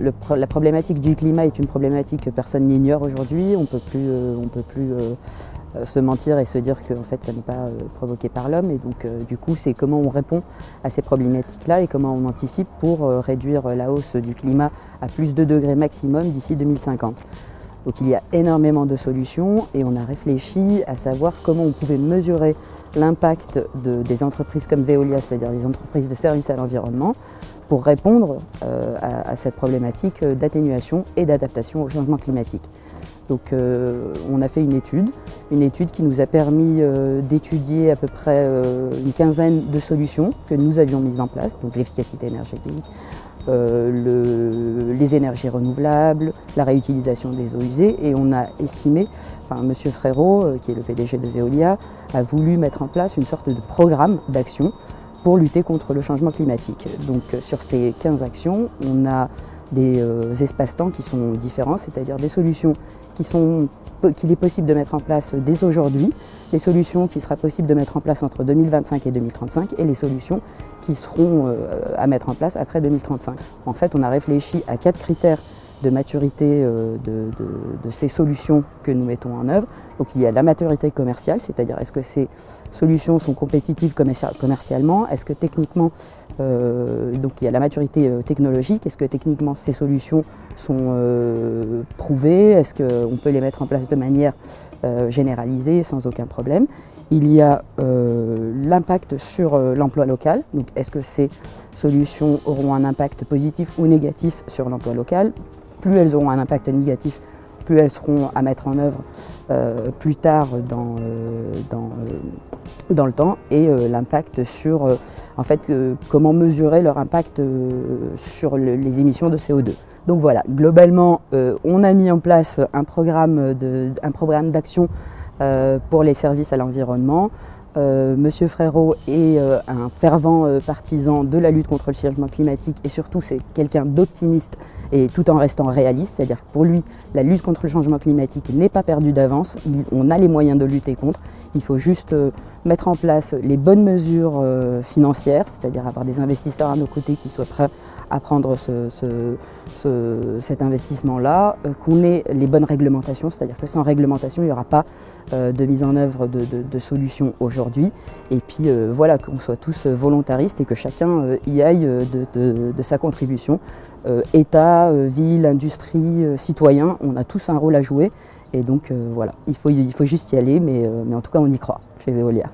la problématique du climat est une problématique que personne n'ignore aujourd'hui. On ne peut plus se mentir et se dire que en fait, ça n'est pas provoqué par l'homme. Et donc, du coup, c'est comment on répond à ces problématiques-là et comment on anticipe pour réduire la hausse du climat à plus de degrés maximum d'ici 2050. Donc il y a énormément de solutions et on a réfléchi à savoir comment on pouvait mesurer l'impact des entreprises comme Veolia, c'est-à-dire des entreprises de services à l'environnement, pour répondre à cette problématique d'atténuation et d'adaptation au changement climatique. Donc on a fait une étude qui nous a permis d'étudier à peu près une quinzaine de solutions que nous avions mises en place, donc l'efficacité énergétique, les énergies renouvelables, la réutilisation des eaux usées, et on a estimé, enfin M. Frérot, qui est le PDG de Veolia, a voulu mettre en place une sorte de programme d'action pour lutter contre le changement climatique. Donc sur ces 15 actions, on a des espaces-temps qui sont différents, c'est-à-dire des solutions qu'il est possible de mettre en place dès aujourd'hui, les solutions qu'il sera possible de mettre en place entre 2025 et 2035 et les solutions qui seront à mettre en place après 2035. En fait, on a réfléchi à 4 critères de maturité de ces solutions que nous mettons en œuvre. Donc il y a la maturité commerciale, c'est-à-dire est-ce que ces solutions sont compétitives commercialement, est-ce que techniquement, donc il y a la maturité technologique, est-ce que techniquement ces solutions sont prouvées, est-ce qu'on peut les mettre en place de manière généralisée sans aucun problème. Il y a l'impact sur l'emploi local, donc est-ce que ces solutions auront un impact positif ou négatif sur l'emploi local. Plus elles auront un impact négatif, plus elles seront à mettre en œuvre plus tard dans le temps, et l'impact sur, en fait, comment mesurer leur impact sur les émissions de CO2. Donc voilà, globalement, on a mis en place un programme d'action pour les services à l'environnement. Monsieur Frérot est un fervent partisan de la lutte contre le changement climatique et surtout c'est quelqu'un d'optimiste et tout en restant réaliste, c'est-à-dire que pour lui la lutte contre le changement climatique n'est pas perdue d'avance, on a les moyens de lutter contre, il faut juste mettre en place les bonnes mesures financières, c'est-à-dire avoir des investisseurs à nos côtés qui soient prêts à prendre cet investissement-là, qu'on ait les bonnes réglementations, c'est-à-dire que sans réglementation, il n'y aura pas de mise en œuvre de solutions aujourd'hui. Et puis voilà, qu'on soit tous volontaristes et que chacun y aille de sa contribution. État, ville, industrie, citoyens, on a tous un rôle à jouer. Et donc voilà, il faut juste y aller, mais en tout cas on y croit chez Veolia.